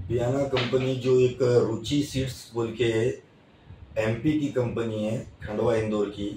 बियाना company जो एक रुचि seeds बोल के एमपी की कंपनी है, खंडवा इंदौर की।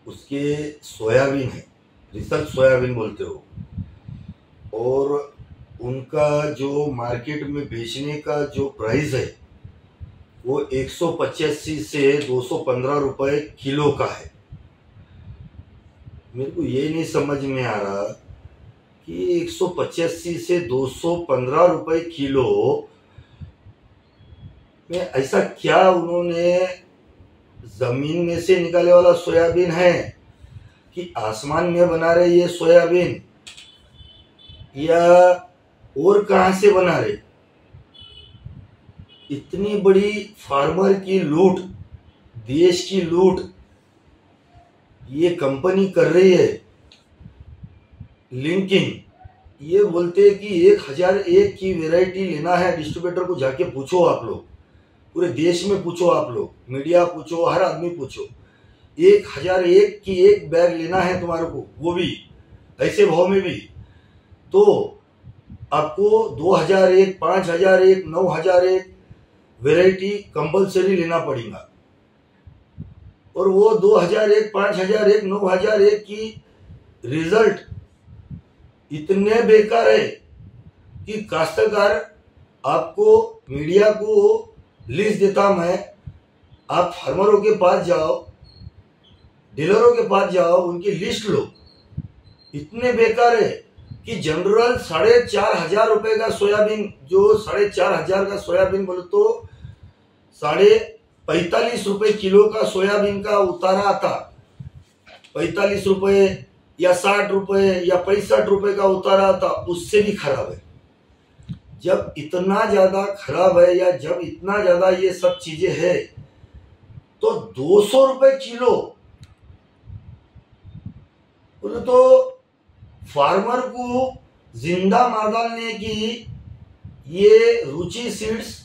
उसके सोयाबीन है, रिसर्च सोयाबीन बोलते हो। और उनका जो मार्केट में बेचने का जो प्राइस है वो 185 से 215 रुपए किलो का है। मेरे को ये नहीं समझ में आ रहा कि 185 से 215 रुपए किलो में ऐसा क्या उन्होंने जमीन में से निकाले वाला सोयाबीन है कि आसमान में बना रहे ये सोयाबीन, या और कहां से बना रहे। इतनी बड़ी फार्मर की लूट, देश की लूट ये कंपनी कर रही है। लिंकिंग ये बोलते हैं कि 1001 की वैरायटी लेना है, डिस्ट्रीब्यूटर को जाके पूछो आप लोग, पूरे देश में पूछो आप लोग, मीडिया पूछो, हर आदमी पूछो। 1001 की एक बैग लेना है तुम्हारे को, वो भी ऐसे भाव में भी, तो आपको 2001, 5001, 9001 वैरायटी कंपलसरी लेना पड़ेगा। और वो 2001, 5001, 9001 की रिजल्ट इतने बेकार है कि काश्तकार आपको, मीडिया को लिस्ट देता मैं, आप फार्मरों के पास जाओ, डीलरों के पास जाओ, उनकी लिस्ट लो। इतने बेकार है कि जनरल 4,500 रुपए का सोयाबीन, जो 4,500 का सोयाबीन बोले तो 45 रुपए किलो का सोयाबीन का उतारा आता। 45 रुपए या 60 रुपए या 65 रुपए का उतारा था, उससे भी खराब है। जब इतना ज्यादा खराब है या जब इतना ज्यादा ये सब चीजें है, तो 200 रुपए किलो बोले तो फार्मर को जिंदा मार डालने की ये रुचि सीड्स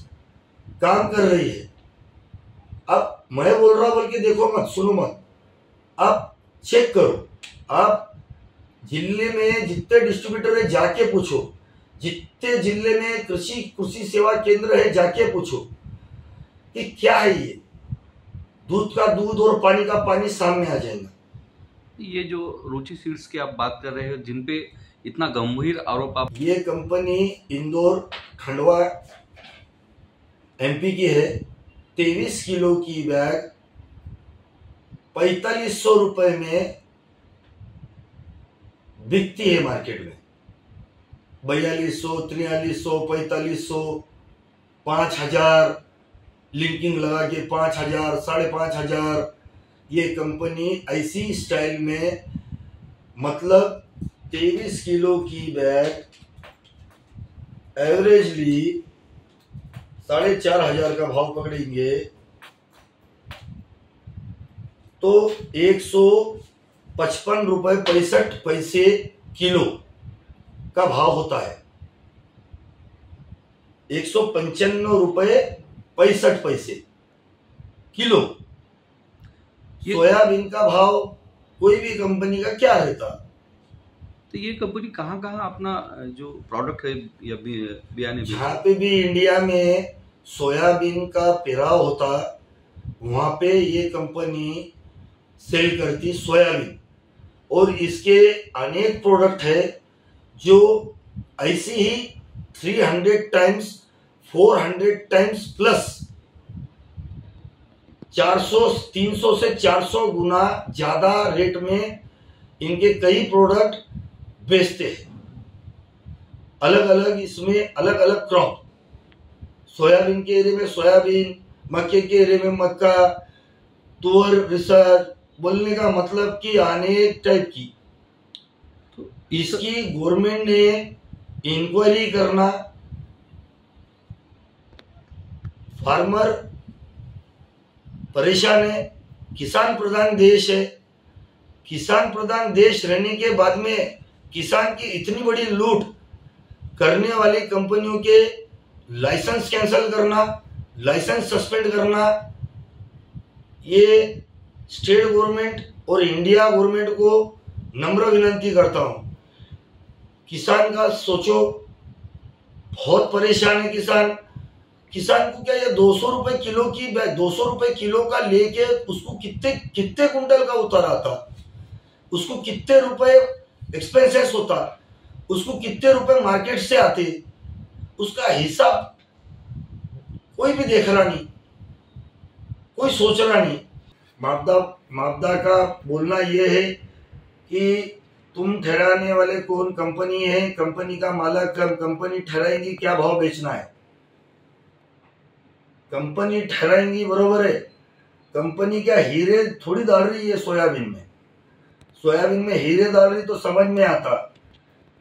काम कर रही है। अब मैं बोल रहा बोल के देखो मत, सुनो मत, आप चेक करो। आप जिले में जितने डिस्ट्रीब्यूटर है जाके पूछो, जितने जिले में कृषि सेवा केंद्र है जाके पूछो कि क्या है ये। दूध का दूध और पानी का पानी सामने आ जाएगा। ये जो रुचि सीड्स की आप बात कर रहे हो, जिनपे इतना गंभीर आरोप आप, ये कंपनी इंदौर खंडवा एमपी की है। 23 किलो की बैग 4500 रुपए में बिकती है मार्केट में। 4200, 4300, 4500, 5000 लिंकिंग लगा के 5000, 5,500 ये कंपनी ऐसी स्टाइल में, मतलब 23 किलो की बैग एवरेजली 4,500 का भाव पकड़ेंगे तो 155 रुपए 65 पैसे किलो का भाव होता है। 195 रुपए 65 पैसे किलो। सोयाबीन का भाव कोई भी कंपनी का क्या रहता। तो ये कंपनी कहाँ कहाँ अपना जो प्रोडक्ट है या बियाने, जहाँ पे भी इंडिया में सोयाबीन का पेराव होता, वहां पे ये कंपनी सेल करती सोयाबीन। और इसके अनेक प्रोडक्ट है जो ऐसी ही 300 टाइम्स 400 टाइम्स प्लस 300 से 400 गुना ज्यादा रेट में इनके कई प्रोडक्ट बेचते हैं। अलग अलग इसमें अलग अलग क्रॉप, सोयाबीन के एरिया में सोयाबीन, मक्के के एरिया में मक्का, तुअर, रिसर्च, बोलने का मतलब कि अनेक टाइप की। तो इसकी गवर्नमेंट ने इंक्वायरी करना, फार्मर परेशान है। किसान प्रधान देश है। किसान प्रधान देश रहने के बाद में किसान की इतनी बड़ी लूट करने वाली कंपनियों के लाइसेंस कैंसिल करना, लाइसेंस सस्पेंड करना, ये स्टेट गवर्नमेंट और इंडिया गवर्नमेंट को नम्र विनंती करता हूं। किसान का सोचो, बहुत परेशान है किसान। किसान को क्या, ये 200 रुपए किलो का लेके उसको कितने कितने कुंटल का उतारा था, उसको कितने रुपए एक्सपेंसेस होता, उसको कितने रुपए मार्केट से आते, उसका हिसाब कोई भी देख रहा नहीं, कोई सोच रहा नहीं। मापदा का बोलना यह है कि तुम ठहराने वाले कौन, कंपनी है, कंपनी का मालक, कंपनी ठहराएंगी क्या भाव बेचना है, कंपनी ठहराएंगी, बरोबर है। कंपनी क्या हीरे थोड़ी डाल रही है सोयाबीन में हीरे डाल रही तो समझ में आता।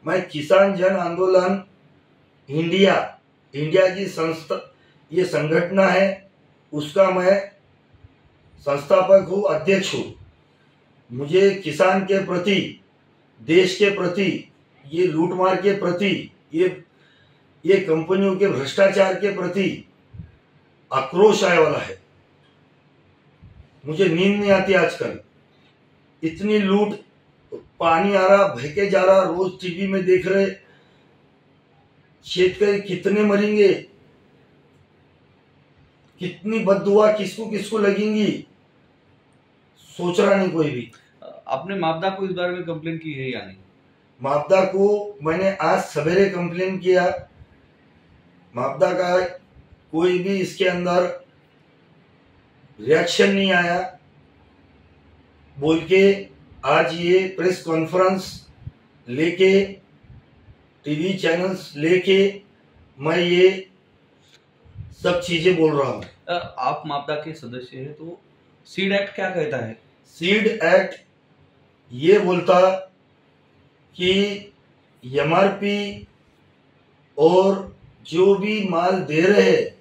मैं किसान जन आंदोलन इंडिया की संस्था, ये संगठन है, उसका मैं संस्थापक हूँ, अध्यक्ष हूँ। मुझे किसान के प्रति, देश के प्रति, ये लूटमार के प्रति, ये कंपनियों के भ्रष्टाचार के प्रति आक्रोश आने वाला है। मुझे नींद नहीं आती आजकल, इतनी लूट, पानी आ रहा, बहके जा रहा, रोज टीवी में देख रहे, शेतकरी कितने मरेंगे, कितनी बददुआ किसको किसको लगेंगी, सोच रहा नहीं कोई भी। आपने मापदा को इस बारे में कंप्लेन की है या नहीं? मापदा को मैंने आज सवेरे कंप्लेन किया। मापदा का कोई भी इसके अंदर रिएक्शन नहीं आया, बोल के आज ये प्रेस कॉन्फ्रेंस लेके, टीवी चैनल्स लेके मैं ये सब चीजें बोल रहा हूं। आप मापदा के सदस्य हैं, तो सीड एक्ट क्या कहता है? सीड एक्ट ये बोलता कि एमआरपी और जो भी माल दे रहे हैं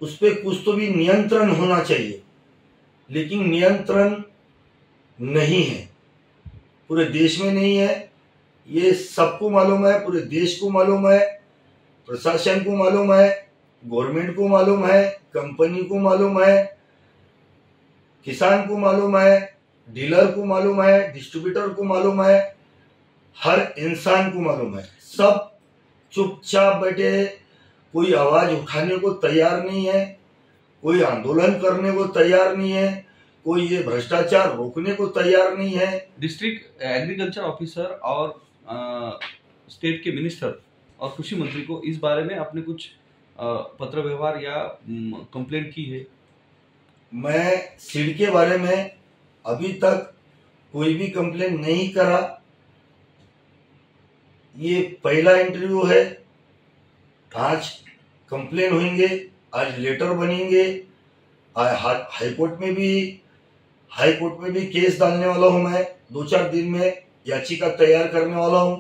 उस पर कुछ तो भी नियंत्रण होना चाहिए, लेकिन नियंत्रण नहीं है, पूरे देश में नहीं है। ये सबको मालूम है, पूरे देश को मालूम है, प्रशासन को मालूम है, गवर्नमेंट को मालूम है, कंपनी को मालूम है, किसान को मालूम है, डीलर को मालूम है, डिस्ट्रीब्यूटर को मालूम है, हर इंसान को मालूम है। सब चुपचाप बैठे, कोई आवाज उठाने को तैयार नहीं है, कोई आंदोलन करने को तैयार नहीं है, कोई ये भ्रष्टाचार रोकने को तैयार नहीं है। डिस्ट्रिक्ट एग्रीकल्चर ऑफिसर और स्टेट के मिनिस्टर और कृषि मंत्री को इस बारे में आपने कुछ पत्र व्यवहार या कंप्लेंट की है? मैं सीड के बारे में अभी तक कोई भी कंप्लेंट नहीं करा, ये पहला इंटरव्यू है। आज कंप्लेन होंगे, आज लेटर बनेंगे, हाईकोर्ट में भी केस डालने वाला हूं मैं, 2-4 दिन में याचिका तैयार करने वाला हूं,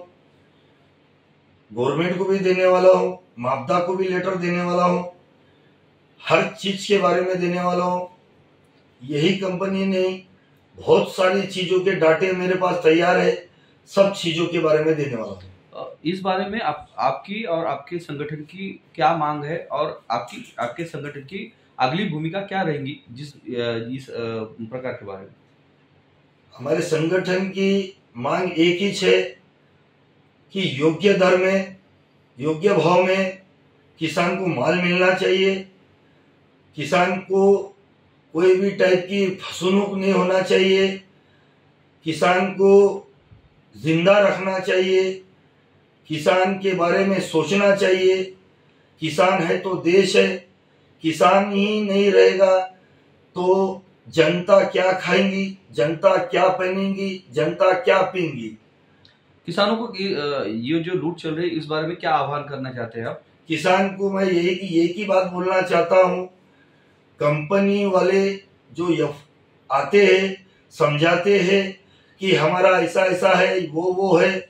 गवर्नमेंट को भी देने वाला हूं, मापदा को भी लेटर देने वाला हूं, हर चीज के बारे में देने वाला हूं। यही कंपनी ने बहुत सारी चीजों के डाटे मेरे पास तैयार है, सब चीजों के बारे में देने वाला हूं। इस बारे में आपकी और आपके संगठन की क्या मांग है, और आपके संगठन की अगली भूमिका क्या रहेगी इस प्रकार के बारे में? हमारे संगठन की मांग एक ही है कि योग्य दर में, योग्य भाव में किसान को माल मिलना चाहिए, किसान को कोई भी टाइप की फसुनुक नहीं होना चाहिए, किसान को जिंदा रखना चाहिए, किसान के बारे में सोचना चाहिए। किसान है तो देश है, किसान ही नहीं रहेगा तो जनता क्या खाएंगी, जनता क्या पहनेंगी, जनता क्या पीएंगी। किसानों को ये जो लूट चल रही है, इस बारे में क्या आह्वान करना चाहते हैं आप? किसान को मैं एक ही बात बोलना चाहता हूँ, कंपनी वाले जो आते हैं, समझाते हैं कि हमारा ऐसा ऐसा है, वो है,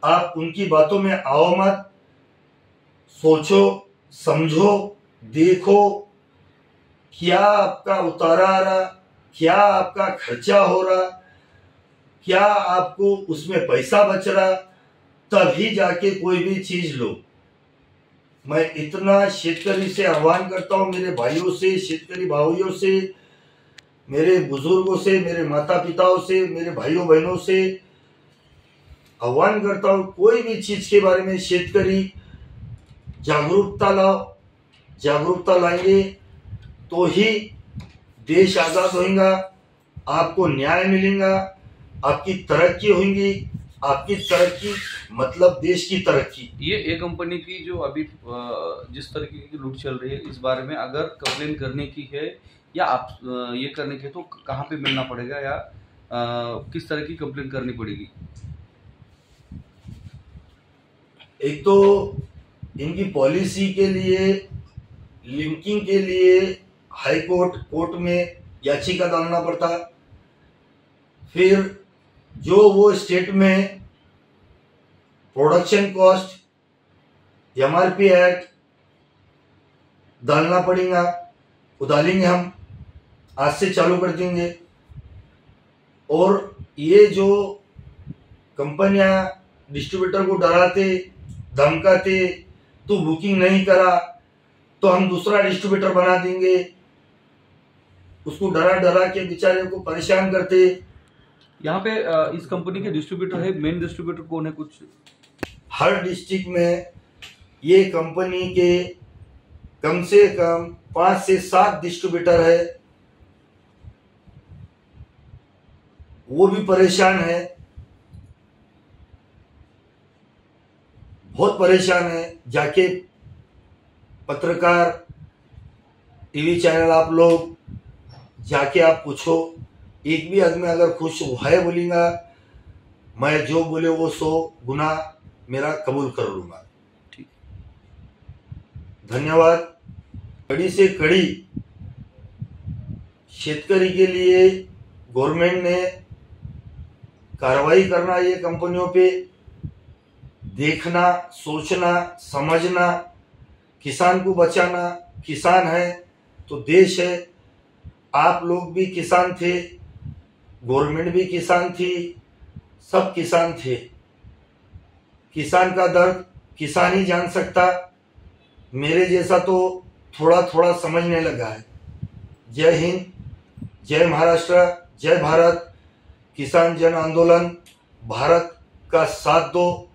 आप उनकी बातों में आओ मत, सोचो, समझो, देखो क्या आपका उतारा आ रहा, क्या आपका खर्चा हो रहा, क्या आपको उसमें पैसा बच रहा, तभी जाके कोई भी चीज लो। मैं इतना शेतकरी से आह्वान करता हूं, मेरे भाइयों से, शेतकरी भाइयों से, मेरे बुजुर्गों से, मेरे माता पिताओं से, मेरे भाइयों बहनों से आह्वान करता हूं, कोई भी चीज के बारे में शेतकरी जागरूकता लाओ, जागरूकता लाएंगे तो ही देश आज़ाद होगा, आपको न्याय मिलेगा, आपकी तरक्की होगी। आपकी तरक्की मतलब देश की तरक्की। ये कंपनी की जो अभी जिस तरीके की लूट चल रही है, इस बारे में अगर कंप्लेन करने की है या आप ये करने के, तो कहाँ पे मिलना पड़ेगा या किस तरह की कंप्लेन करनी पड़ेगी? एक तो इनकी पॉलिसी के लिए, लिंकिंग के लिए हाई कोर्ट में याचिका डालना पड़ता। फिर जो वो स्टेट में प्रोडक्शन कॉस्ट, MRP एक्ट डालना पड़ेगा, वो डालेंगे हम, आज से चालू कर देंगे। और ये जो कंपनियां डिस्ट्रीब्यूटर को डराते धमकाते, तो बुकिंग नहीं करा तो हम दूसरा डिस्ट्रीब्यूटर बना देंगे, उसको डरा डरा के बेचारे को परेशान करते। यहाँ पे इस कंपनी के डिस्ट्रीब्यूटर है, मेन डिस्ट्रीब्यूटर कौन है? कुछ हर डिस्ट्रिक्ट में ये कंपनी के कम से कम 5 से 7 डिस्ट्रीब्यूटर है, वो भी परेशान है, बहुत परेशान है। जाके पत्रकार, टीवी चैनल आप लोग जाके आप पूछो, एक भी आदमी अगर खुश है बोलेगा, मैं जो बोले वो 100 गुना मेरा कबूल कर लूंगा। ठीक, धन्यवाद। कड़ी से कड़ी शेतकरी के लिए गवर्नमेंट ने कार्रवाई करना, ये कंपनियों पे देखना, सोचना, समझना, किसान को बचाना। किसान है तो देश है। आप लोग भी किसान थे, गवर्नमेंट भी किसान थी, सब किसान थे। किसान का दर्द किसान ही जान सकता, मेरे जैसा तो थोड़ा थोड़ा समझने लगा है। जय हिंद, जय महाराष्ट्र, जय भारत। किसान जन आंदोलन भारत का साथ दो।